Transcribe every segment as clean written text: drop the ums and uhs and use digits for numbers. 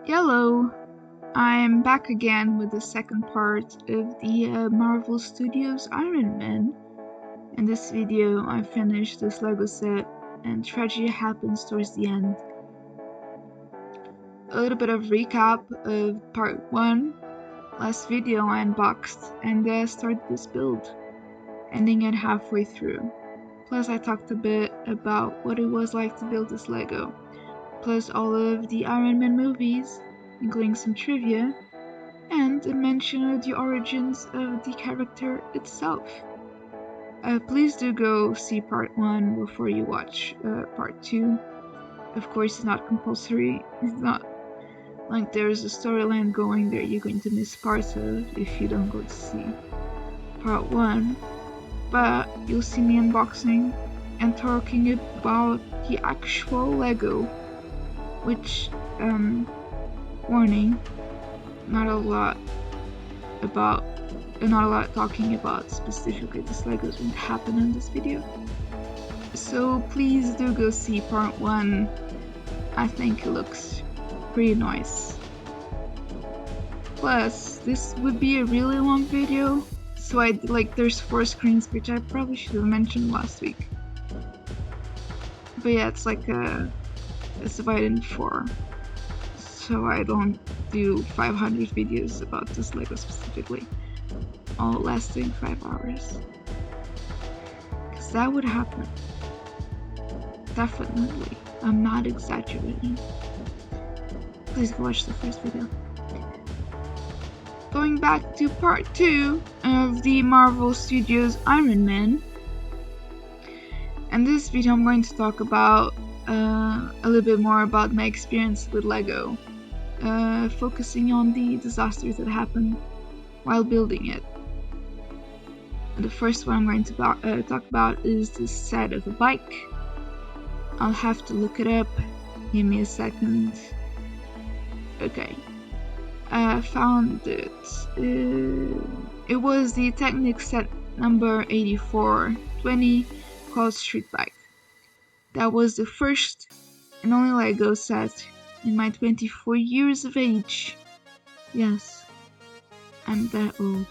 Hello, I'm back again with the second part of the Marvel Studios Iron Man. In this video, I finished this Lego set, and tragedy happens towards the end. A little bit of recap of part 1. Last video I unboxed and started this build, ending it halfway through. Plus I talked a bit about what it was like to build this Lego, plus all of the Iron Man movies, including some trivia, and a mention of the origins of the character itself. Please do go see part 1 before you watch part 2. Of course, it's not compulsory. It's not like there's a storyline going that you're going to miss parts of if you don't go to see part 1. But you'll see me unboxing and talking about the actual Lego, which, warning, not a lot talking about specifically this Legos won't happen in this video. So please do go see part 1. I think it looks pretty nice. Plus, this would be a really long video, so there's 4 screens, which I probably should have mentioned last week. But yeah, it's divided in 4. So I don't do 500 videos about this Lego specifically, all lasting 5 hours. Because that would happen. Definitely. I'm not exaggerating. Please go watch the first video. Going back to part 2 of the Marvel Studios Iron Man. In this video I'm going to talk about a little bit more about my experience with Lego. Focusing on the disasters that happened while building it. The first one I'm going to talk about is the set of a bike. I'll have to look it up. Give me a second. Okay. I found it. It was the Technic set number 8420 called Street Bike. That was the first and only Lego set in my 24 years of age, yes, I'm that old,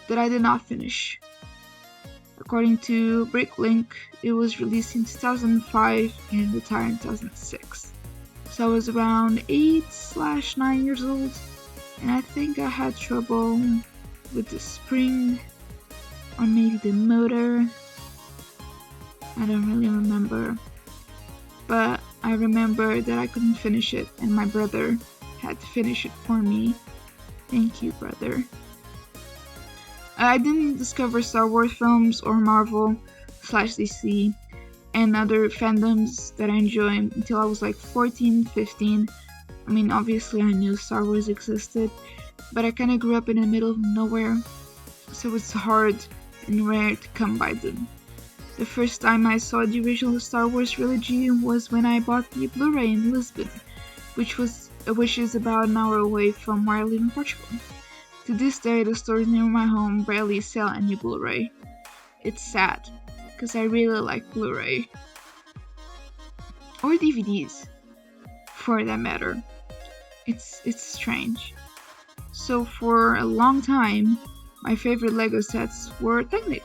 that I did not finish. According to Bricklink, it was released in 2005 and retired in 2006. So I was around 8/9 years old, and I think I had trouble with the spring, or maybe the motor. I don't really remember. But I remember that I couldn't finish it, and my brother had to finish it for me. Thank you, brother. I didn't discover Star Wars films or Marvel/DC and other fandoms that I enjoy until I was like 14, 15. I mean, obviously I knew Star Wars existed, but I kinda grew up in the middle of nowhere, so it's hard and rare to come by them. The first time I saw the original Star Wars trilogy was when I bought the Blu-ray in Lisbon, which is about an hour away from where I live in Portugal. To this day, the stores near my home barely sell any Blu-ray. It's sad, because I really like Blu-ray. Or DVDs, for that matter. It's strange. So for a long time, my favorite Lego sets were Technic.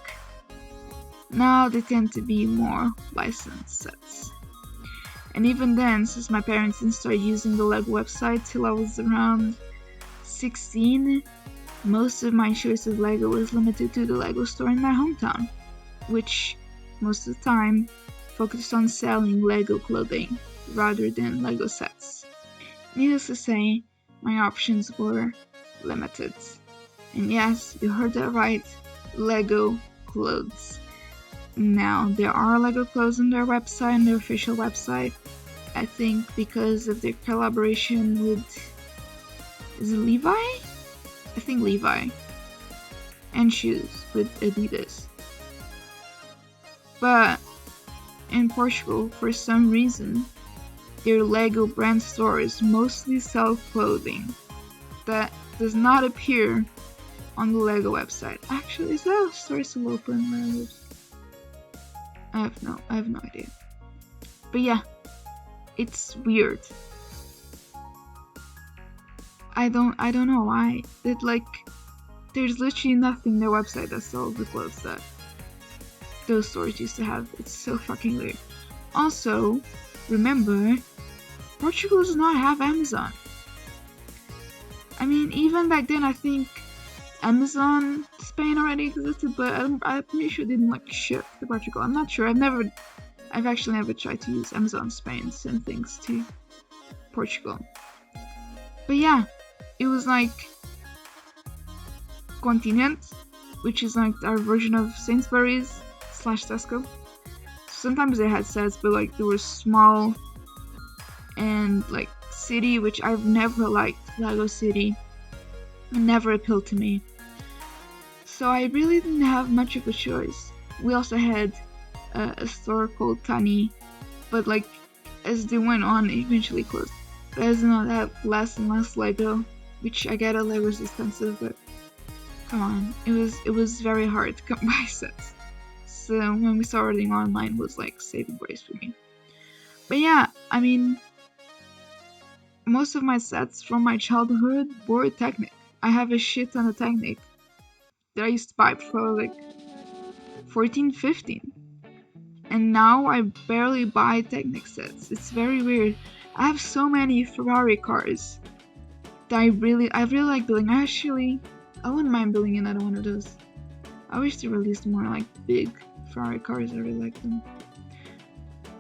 Now they tend to be more licensed sets. And even then, since my parents didn't start using the Lego website till I was around 16, most of my choice of Lego was limited to the Lego store in my hometown, which most of the time focused on selling Lego clothing rather than Lego sets. Needless to say, my options were limited. And yes, you heard that right, Lego clothes. Now, there are Lego clothes on their website, on their official website, I think because of their collaboration with, is it Levi? I think Levi. And shoes with Adidas. But in Portugal, for some reason, their Lego brand stores mostly sell clothing that does not appear on the Lego website. Actually, is that store still open where I live? I have no idea. But yeah, it's weird. I don't know why. It like there's literally nothing on their website that sells the clothes that those stores used to have. It's so fucking weird. Also, remember, Portugal does not have Amazon. I mean, even back then, I think Amazon Spain already existed, but I'm pretty sure it didn't like ship to Portugal. I'm not sure. I've actually never tried to use Amazon Spain to send things to Portugal. But yeah, it was like Continent, which is like our version of Sainsbury's / Tesco. Sometimes they had sets, but like they were small, and like City, which I've never liked. Lego City, it never appealed to me. So I really didn't have much of a choice. We also had a store called Tani, but like as they went on, it eventually closed. But as you know, they have less and less Lego, which I get Lego is expensive, but come on, it was very hard to come by sets. So when we started ordering online, it was like saving grace for me. But yeah, I mean, most of my sets from my childhood were Technic. I have a shit ton of Technic that I used to buy for like 14, 15. And now I barely buy Technic sets. It's very weird. I have so many Ferrari cars that I really like building. I wouldn't mind building another one of those. I wish they released more like big Ferrari cars. I really like them.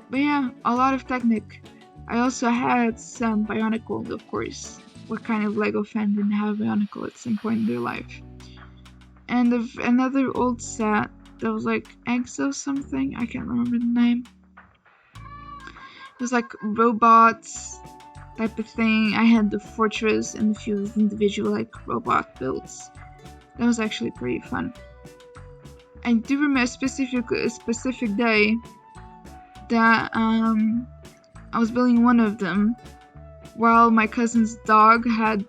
But yeah, a lot of Technic. I also had some Bionicle, of course. What kind of Lego fan didn't have Bionicle at some point in their life? And another old set that was like Exo something, I can't remember the name. It was like robots type of thing. I had the Fortress and a few individual like robot builds. That was actually pretty fun. I do remember a specific day that I was building one of them while my cousin's dog had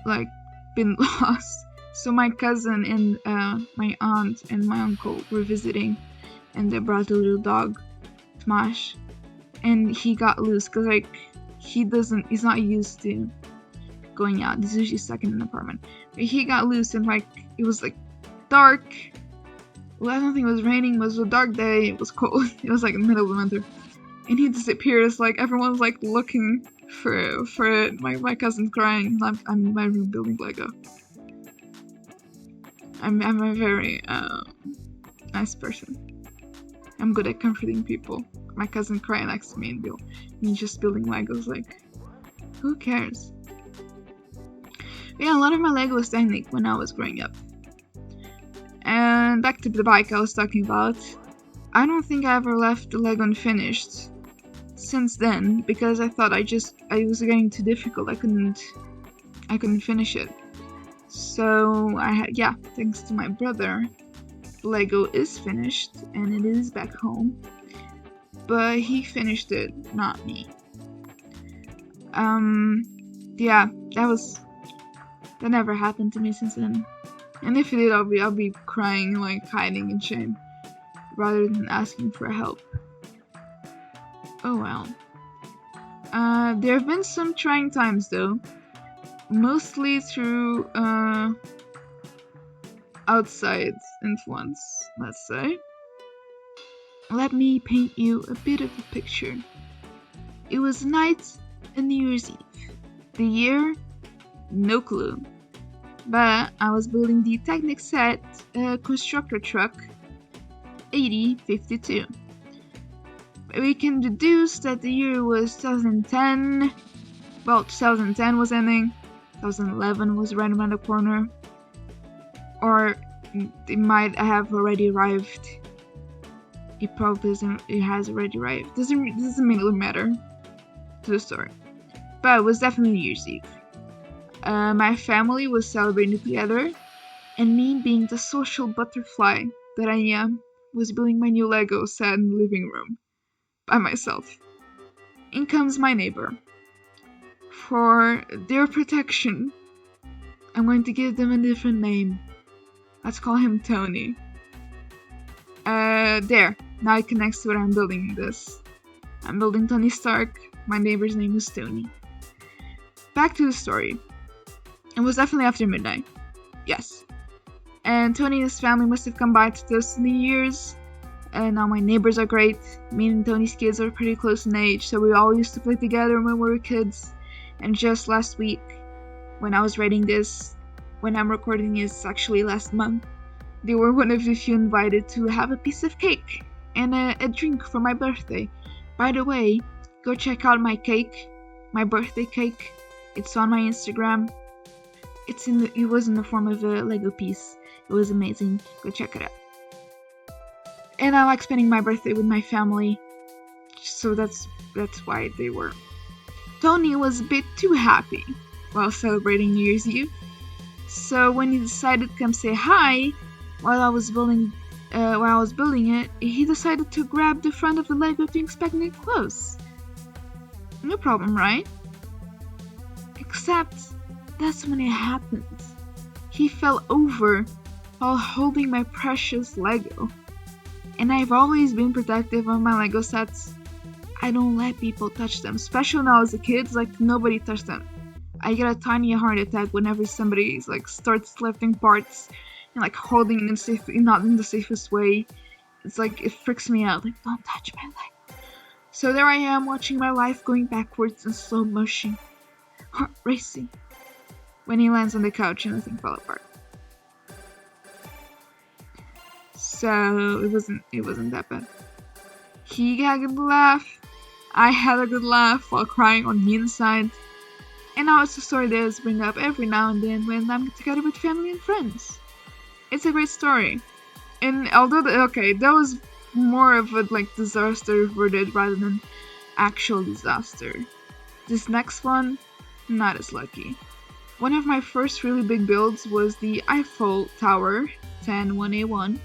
like been lost. So my cousin and my aunt and my uncle were visiting, and they brought a little dog, Smash, and he got loose because like he's not used to going out. He's usually stuck in an apartment. But he got loose and like it was like dark. Well, I don't think it was raining. It was a dark day. It was cold. It was like in the middle of the winter. And he disappeared. It's like everyone was like looking for it. My cousin's crying. I'm in my room building Lego. I'm a very nice person. I'm good at comforting people. My cousin crying next to me and me just building Legos. Like, who cares? But yeah, a lot of my Lego was Technic when I was growing up. And back to the bike I was talking about. I don't think I ever left the Lego unfinished since then because I thought it was getting too difficult. I couldn't finish it. So thanks to my brother, Lego is finished and it is back home. But he finished it, not me. That never happened to me since then. And if it did, I'll be crying, like hiding in shame, rather than asking for help. Oh well. There have been some trying times though, mostly through outside influence, let's say. Let me paint you a bit of a picture. It was night on New Year's Eve. The year? No clue. But I was building the Technic set constructor truck 8052. We can deduce that the year was 2010. Well, 2010 was ending. 2011 was right around the corner. Or it might have already arrived. It probably doesn't. It has already arrived. Doesn't really matter to the story. But it was definitely New Year's Eve. My family was celebrating together, and me, being the social butterfly that I am, was building my new Lego set in the living room by myself. In comes my neighbor. For their protection, I'm going to give them a different name. Let's call him Tony. There. Now it connects to what I'm building this. I'm building Tony Stark. My neighbor's name is Tony. back to the story. It was definitely after midnight. Yes. And Tony and his family must have come by to toast New Year's. And now my neighbors are great. Me and Tony's kids are pretty close in age, so we all used to play together when we were kids. And just last week, when I was writing this, when I'm recording this, actually last month, they were one of the few invited to have a piece of cake and a drink for my birthday. By the way, go check out my cake, my birthday cake. It's on my Instagram. It was in the form of a Lego piece. It was amazing. Go check it out. And I like spending my birthday with my family, so that's why they were. Tony was a bit too happy while celebrating New Year's Eve, so when he decided to come say hi while I was building it, he decided to grab the front of the Lego to inspect it close. No problem, right? Except that's when it happened. He fell over while holding my precious Lego. And I've always been protective of my Lego sets. I don't let people touch them, especially when I was a kid, like nobody touched them. I get a tiny heart attack whenever somebody starts lifting parts and holding it not in the safest way. It's it freaks me out, don't touch my Lego. So there I am watching my life going backwards in slow motion, heart racing, when he lands on the couch and the thing fell apart. So it wasn't that bad. He had a good laugh. I had a good laugh while crying on the inside. And now it's a story that I bring up every now and then when I'm together with family and friends. It's a great story. And although that was more of a disaster averted rather than actual disaster. This next one, not as lucky. One of my first really big builds was the Eiffel Tower 101A1.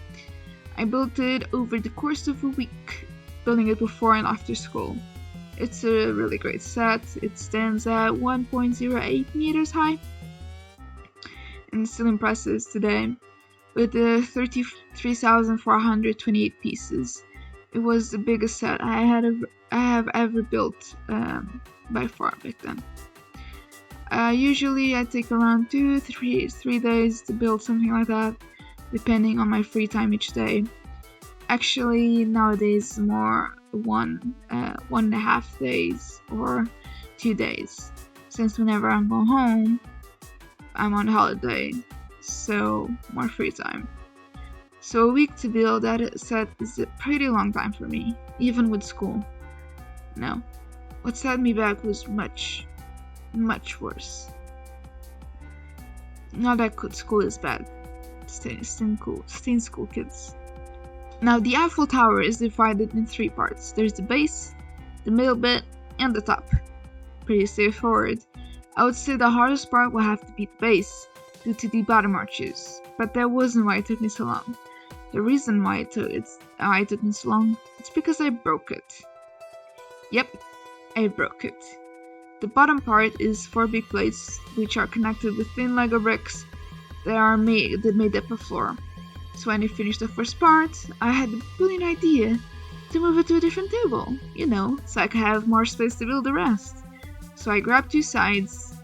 I built it over the course of a week, building it before and after school. It's a really great set. It stands at 1.08 meters high and still impresses today with 33,428 pieces. It was the biggest set I have ever built by far back then. Usually I take around 3 days to build something like that, depending on my free time each day. Actually, nowadays more 1.5 days or 2 days, since whenever I'm going home, I'm on holiday, so more free time. So a week to build that set is a pretty long time for me, even with school. No, what set me back was much, much worse. Not that school is bad. Stay in school, kids. Now, the Eiffel Tower is divided in 3 parts. There's the base, the middle bit, and the top. Pretty straightforward. I would say the hardest part will have to be the base, due to the bottom arches. But that wasn't why it took me so long. The reason why it took me so long, it's because I broke it. Yep, I broke it. The bottom part is 4 big plates, which are connected with thin Lego bricks that made up a floor. So when I finished the first part, I had the brilliant idea to move it to a different table, so I could have more space to build the rest. So I grabbed 2 sides,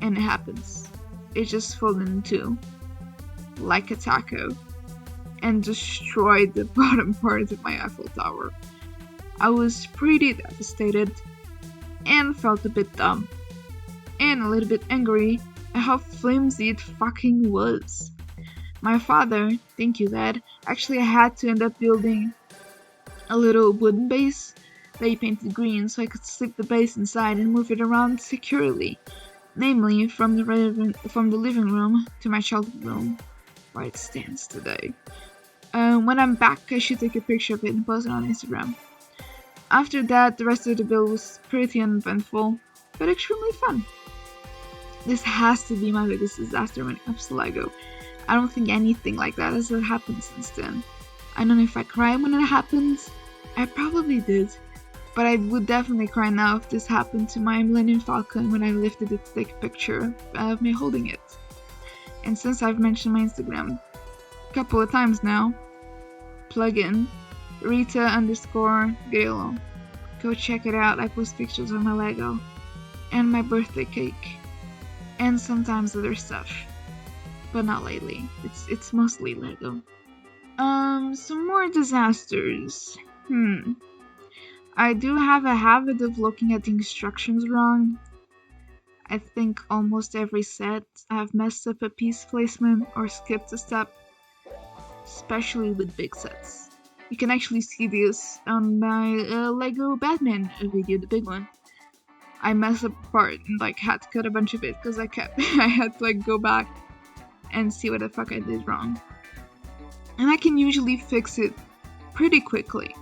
and it happens. It just folded in 2, like a taco, and destroyed the bottom part of my Eiffel Tower. I was pretty devastated, and felt a bit dumb, and a little bit angry at how flimsy it fucking was. My father, thank you Dad, actually had to end up building a little wooden base that he painted green so I could slip the base inside and move it around securely, namely from the living room to my childhood room, where it stands today. When I'm back, I should take a picture of it and post it on Instagram. After that, the rest of the build was pretty uneventful, but extremely fun. This has to be my biggest disaster when it comes to Lego. I don't think anything like that has happened since then. I don't know if I cried when it happened. I probably did. But I would definitely cry now if this happened to my Millennium Falcon when I lifted it to take a picture of me holding it. And since I've mentioned my Instagram a couple of times now, plug in Rita_Galo. Go check it out. I post pictures of my Lego. and my birthday cake, and sometimes other stuff, but not lately. It's mostly Lego. Some more disasters. I do have a habit of looking at the instructions wrong. I think almost every set I've messed up a piece placement or skipped a step, especially with big sets. You can actually see this on my Lego Batman video, the big one. I messed up a part and had to cut a bunch of it because I had to go back and see what the fuck I did wrong. And I can usually fix it pretty quickly.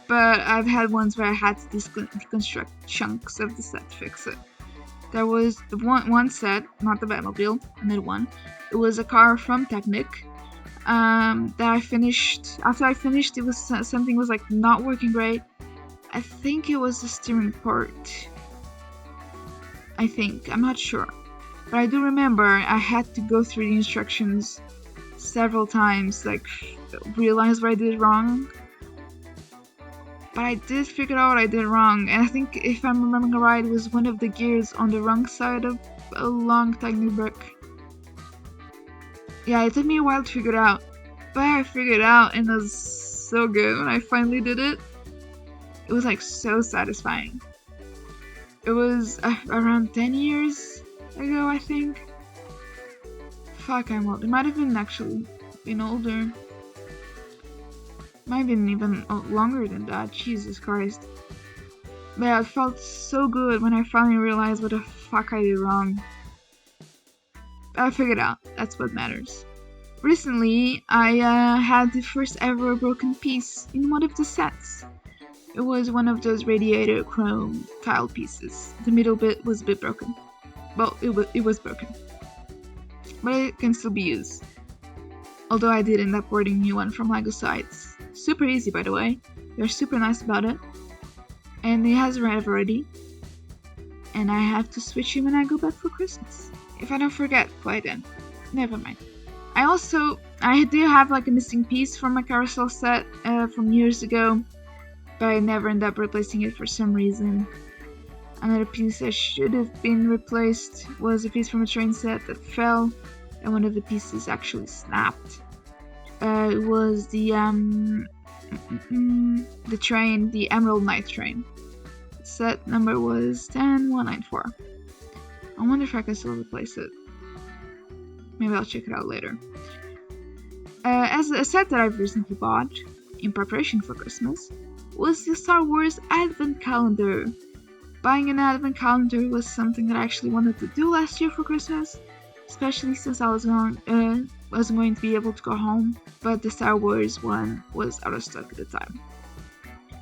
But I've had ones where I had to deconstruct chunks of the set to fix it. There was the one set, not the Batmobile, another one. It was a car from Technic that I finished. After I finished, it was something was not working great. I think it was the steering part. I'm not sure. But I do remember I had to go through the instructions several times, realize what I did wrong. But I did figure out what I did wrong, and I think if I'm remembering right, it was one of the gears on the wrong side of a long tiny brick. Yeah, it took me a while to figure it out, but I figured it out and it was so good when I finally did it. It was so satisfying. It was around 10 years ago, I think. Fuck, I'm old. It might have been older. Might have been even longer than that, Jesus Christ. But yeah, it felt so good when I finally realized what the fuck I did wrong. But I figured out, that's what matters. Recently, I had the first ever broken piece in one of the sets. It was one of those radiator chrome tile pieces. The middle bit was a bit broken. Well, it was broken. But it can still be used. Although I did end up ordering a new one from LEGO sites. Super easy, by the way. They're super nice about it. And it has arrived already. And I have to switch him when I go back for Christmas. If I don't forget by then. Never mind. I do have a missing piece from my carousel set from years ago. But I never end up replacing it for some reason. Another piece that should have been replaced was a piece from a train set that fell. And one of the pieces actually snapped. It was the train, the Emerald Knight train. Set number was 10194. I wonder if I can still replace it. Maybe I'll check it out later. As a set that I've recently bought, in preparation for Christmas, was the Star Wars Advent Calendar. Buying an Advent Calendar was something that I actually wanted to do last year for Christmas, especially since I wasn't going to be able to go home, but the Star Wars one was out of stock at the time,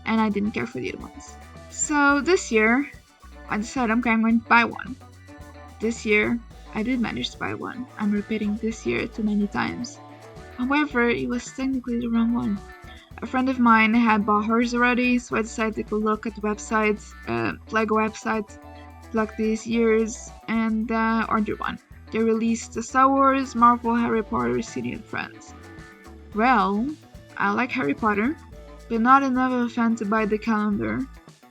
and I didn't care for the other ones. So this year, I decided I'm going to buy one. This year, I did manage to buy one. I'm repeating this year too many times. However, it was technically the wrong one. A friend of mine had bought hers already, so I decided to go look at the websites, LEGO websites, plug these years, and order one. They released the Star Wars, Marvel, Harry Potter, City and Friends. Well, I like Harry Potter, but not enough of a fan to buy the calendar,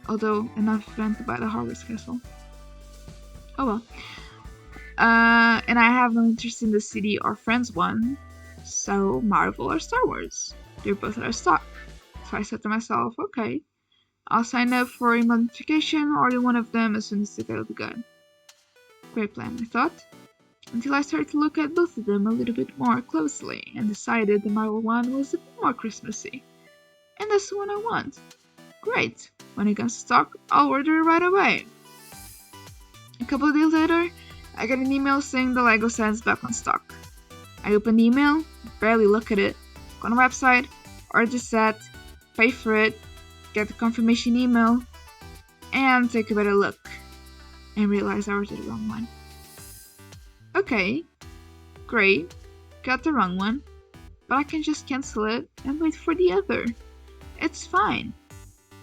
although enough of a fan to buy the Hogwarts Castle. Oh well. And I have no interest in the City or Friends one, so Marvel or Star Wars. They're both out of stock. So I said to myself, okay, I'll sign up for a notification, order one of them as soon as they get the gun. Great plan, I thought. Until I started to look at both of them a little bit more closely and decided the Marvel one was a bit more Christmassy. And that's the one I want. Great, when it comes to stock, I'll order it right away. A couple of days later, I got an email saying the LEGO set is back on stock. I opened the email, barely look at it, go on the website, order the set, pay for it, get the confirmation email, and take a better look, and realize I ordered the wrong one. Okay, great, got the wrong one, but I can just cancel it and wait for the other. It's fine.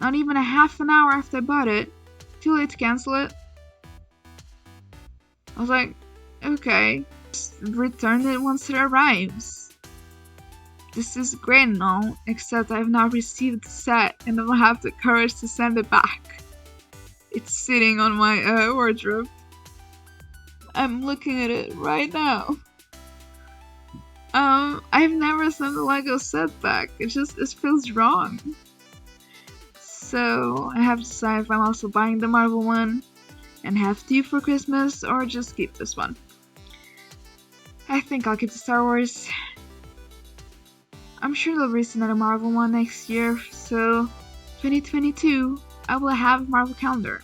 Not even a half an hour after I bought it, too late to cancel it. I was like, okay, just return it once it arrives. This is great and all, except I've not received the set and I don't have the courage to send it back. It's sitting on my wardrobe. I'm looking at it right now. I've never sent the Lego set back. It feels wrong. So I have to decide if I'm also buying the Marvel one and have two for Christmas or just keep this one. I think I'll keep the Star Wars. I'm sure they'll release another Marvel one next year, so 2022 I will have a Marvel calendar,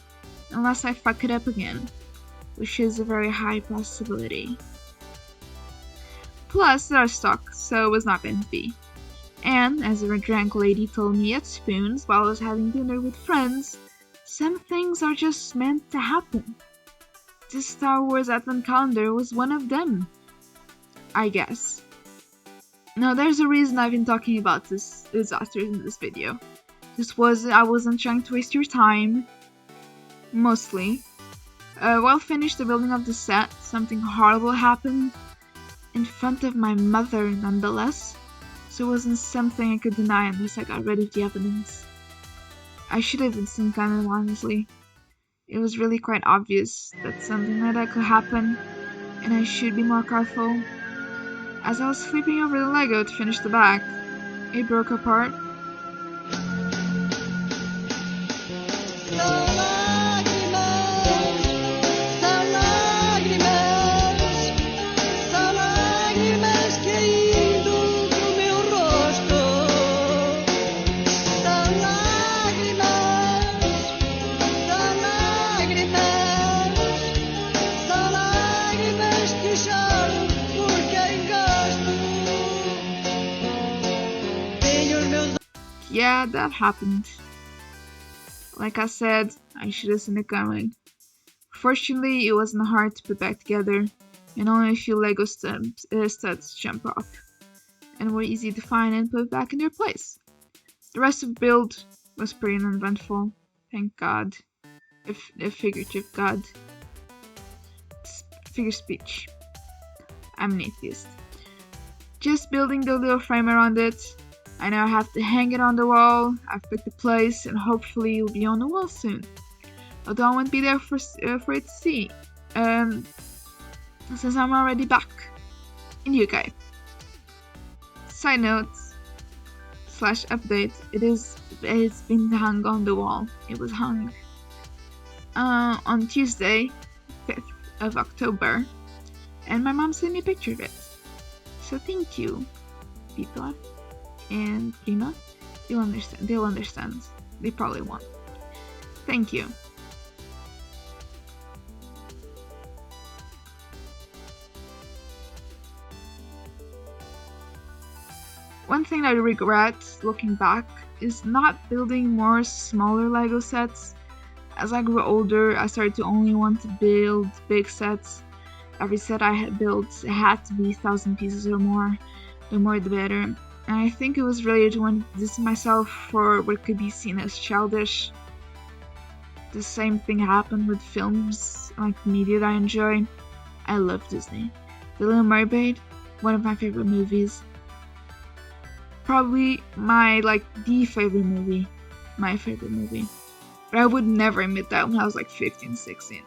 unless I fuck it up again, which is a very high possibility. Plus, they're stock, so it was not meant to be. And, as a drunk lady told me at Spoons while I was having dinner with friends, some things are just meant to happen. This Star Wars Advent calendar was one of them, I guess. Now, there's a reason I've been talking about this disaster in this video. I wasn't trying to waste your time, mostly. While finished the building of the set, something horrible happened. In front of my mother, nonetheless, so it wasn't something I could deny unless I got rid of the evidence. I should have been seen kind of honestly. It was really quite obvious that something like that could happen, and I should be more careful. As I was flipping over the Lego to finish the back, it broke apart. Yeah, that happened. Like I said, I should have seen it coming. Fortunately, it wasn't hard to put back together, and only a few Lego studs jump off, and were easy to find and put back in their place. The rest of the build was pretty uneventful, thank God. A figurative God. Figure speech. I'm an atheist. Just building the little frame around it. I now have to hang it on the wall. I've picked the place and hopefully it'll be on the wall soon. Although I won't be there for it to see. Since I'm already back in the UK. Side note / update. It's been hung on the wall. It was hung on Tuesday, 5th of October, and my mom sent me a picture of it. So thank you, Pita and Prima. They'll understand. They probably won't. Thank you. One thing I regret looking back is not building more smaller Lego sets. As I grew older, I started to only want to build big sets. Every set I had built had to be 1,000 pieces or more. The more the better. And I think it was really to want to distance myself for what could be seen as childish. The same thing happened with films, like media that I enjoy. I love Disney. The Little Mermaid, one of my favorite movies. Probably the favorite movie. My favorite movie. But I would never admit that when I was 15, 16.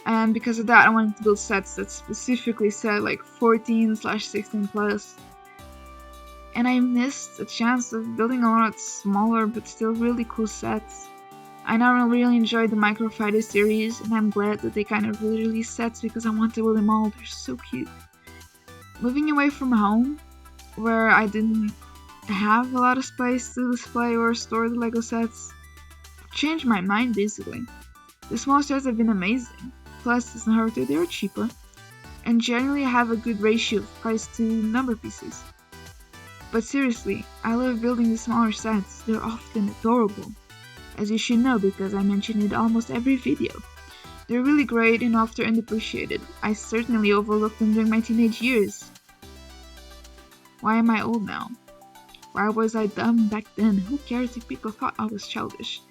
And because of that, I wanted to build sets that specifically said 14/16 plus. And I missed the chance of building a lot smaller but still really cool sets. I now really enjoy the Microfighter series, and I'm glad that they kind of released sets because I want to build them all. They're so cute. Moving away from home, where I didn't have a lot of space to display or store the Lego sets, changed my mind basically. The small sets have been amazing, plus it's not hard they are cheaper, and generally have a good ratio of price to number pieces. But seriously, I love building the smaller sets, they're often adorable, as you should know because I mention it almost every video. They're really great and often unappreciated. I certainly overlooked them during my teenage years. Why am I old now? Why was I dumb back then? Who cares if people thought I was childish?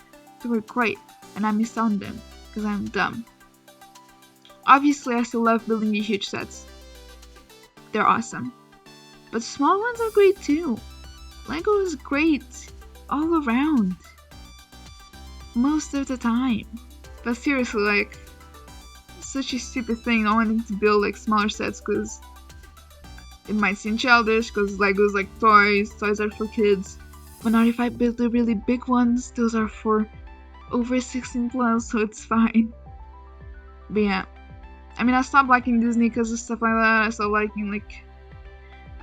They were great, and I missed on them, because I'm dumb. Obviously, I still love building the huge sets. They're awesome. But small ones are great too. Lego is great, all around. Most of the time. But seriously, like, such a stupid thing not wanting to build like smaller sets because it might seem childish because Legos like toys are for kids. But not if I build the really big ones, those are for over 16 plus, so it's fine. But yeah, I mean, I stopped liking Disney because of stuff like that. I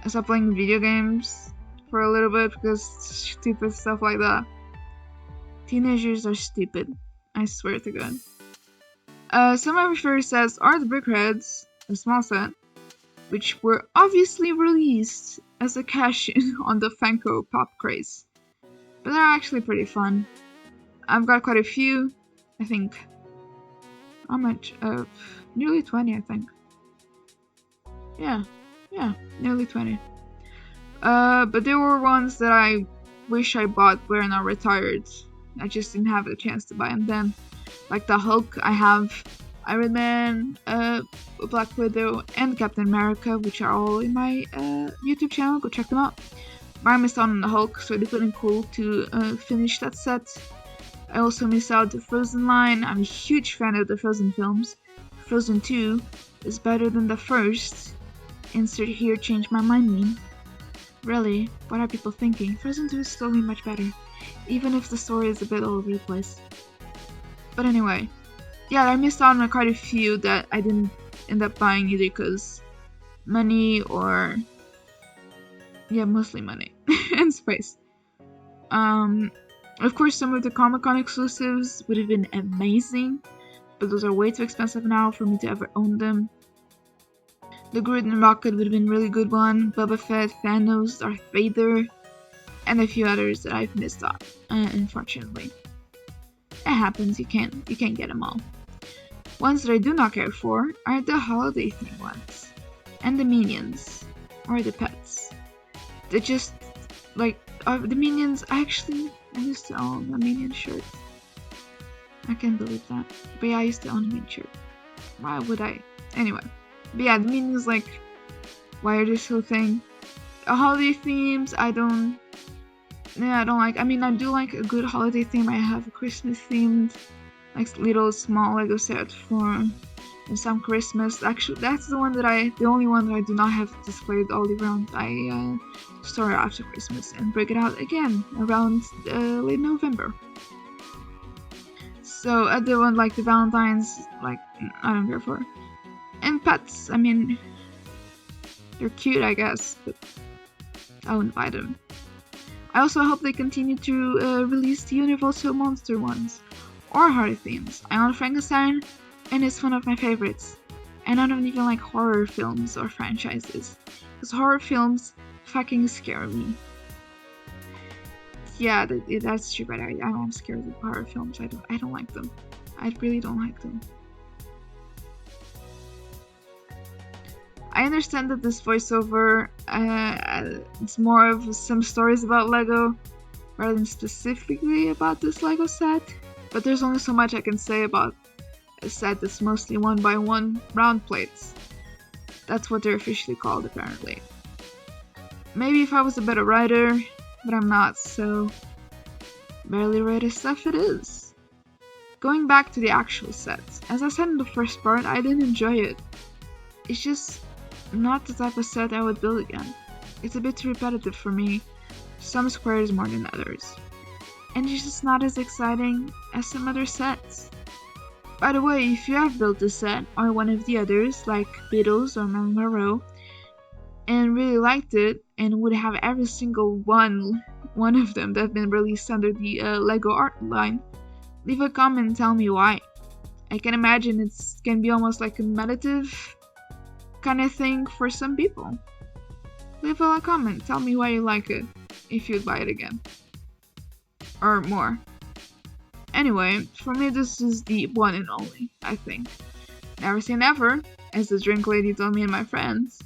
stopped playing video games for a little bit because stupid stuff like that. Teenagers are stupid, I swear to God. Some of my favorite sets are the Brickheads, a small set, which were obviously released as a cash-in on the Funko Pop craze. But they're actually pretty fun. I've got quite a few, I think. How much? Nearly 20, I think. Yeah, nearly 20. But there were ones that I wish I bought were not retired. I just didn't have the chance to buy them then. Like the Hulk, I have Iron Man, Black Widow, and Captain America, which are all in my YouTube channel. Go check them out. But I missed out on the Hulk, so it would have been cool to finish that set. I also missed out the Frozen line. I'm a huge fan of the Frozen films. Frozen 2 is better than the first. Insert here, change my mind meme. Really, what are people thinking? Frozen 2 is still much better, even if the story is a bit all over the place. But anyway, yeah, I missed out on quite a few that I didn't end up buying either because money or... yeah, mostly money and space. Of course, some of the Comic-Con exclusives would have been amazing, but those are way too expensive now for me to ever own them. The Groot and Rocket would have been a really good one, Boba Fett, Thanos, Darth Vader, and a few others that I've missed out, unfortunately. It happens, you can't get them all. Ones that I do not care for are the holiday themed ones, and the Minions, or the pets. They're just, like, the Minions, I used to own a Minion shirt. I can't believe that. But yeah, I used to own a Minion shirt. Why would I? Anyway. But yeah, the Minions, like, weirdest whole thing. Holiday themes, I don't like. I mean, I do like a good holiday theme. I have a Christmas themed, like, little small Lego set for some Christmas. Actually, that's the only one that I do not have displayed all year round. I store it after Christmas and break it out again around late November. So other one like the Valentine's, like, I don't care for. And pets, I mean, they're cute, I guess, but I wouldn't buy them. I also hope they continue to release the Universal Monster ones, or horror themes. I own Frankenstein, and it's one of my favorites. And I don't even like horror films or franchises, because horror films fucking scare me. Yeah, that's true, but I'm scared of horror films. I don't like them. I really don't like them. I understand that this voiceover, it's more of some stories about Lego, rather than specifically about this Lego set, but there's only so much I can say about a set that's mostly 1x1 round plates. That's what they're officially called, apparently. Maybe if I was a better writer, but I'm not, so barely write stuff it is. Going back to the actual sets, as I said in the first part, I didn't enjoy it. It's just not the type of set I would build again. It's a bit too repetitive for me, some squares more than others. And it's just not as exciting as some other sets. By the way, if you have built a set or one of the others, like Beatles or Monroe, and really liked it, and would have every single one of them that have been released under the Lego art line, leave a comment and tell me why. I can imagine it can be almost like a meditative kind of thing for some people. Leave a comment, tell me why you like it, if you'd buy it again. Or more. Anyway, for me this is the one and only, I think. Never say never, as the drink lady told me and my friends,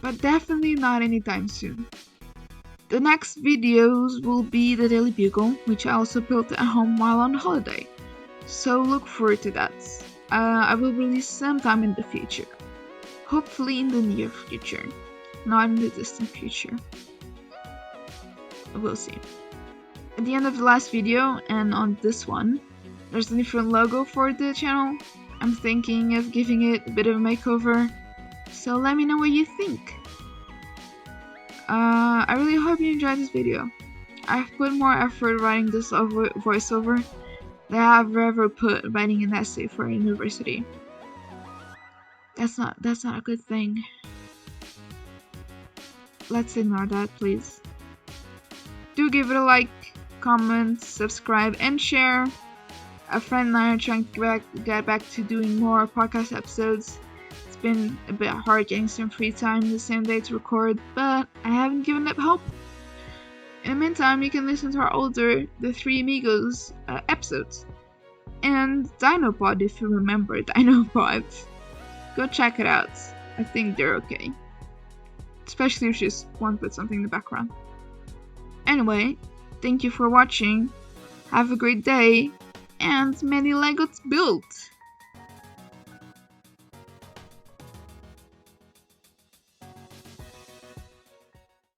but definitely not anytime soon. The next videos will be the Daily Bugle, which I also built at home while on holiday, so look forward to that. I will release sometime in the future. Hopefully in the near future, not in the distant future. We'll see. At the end of the last video, and on this one, there's a different logo for the channel. I'm thinking of giving it a bit of a makeover, so let me know what you think. I really hope you enjoyed this video. I've put more effort writing this voiceover than I've ever put writing an essay for a university. That's not a good thing. Let's ignore that, please. Do give it a like, comment, subscribe, and share. A friend and I are trying to get back to doing more podcast episodes. It's been a bit hard getting some free time the same day to record, but I haven't given up hope. In the meantime, you can listen to our older The Three Amigos episodes. And Dinopod, if you remember Dinopod. Go check it out. I think they're okay. Especially if you just want to put something in the background. Anyway, thank you for watching. Have a great day, and many Legos built!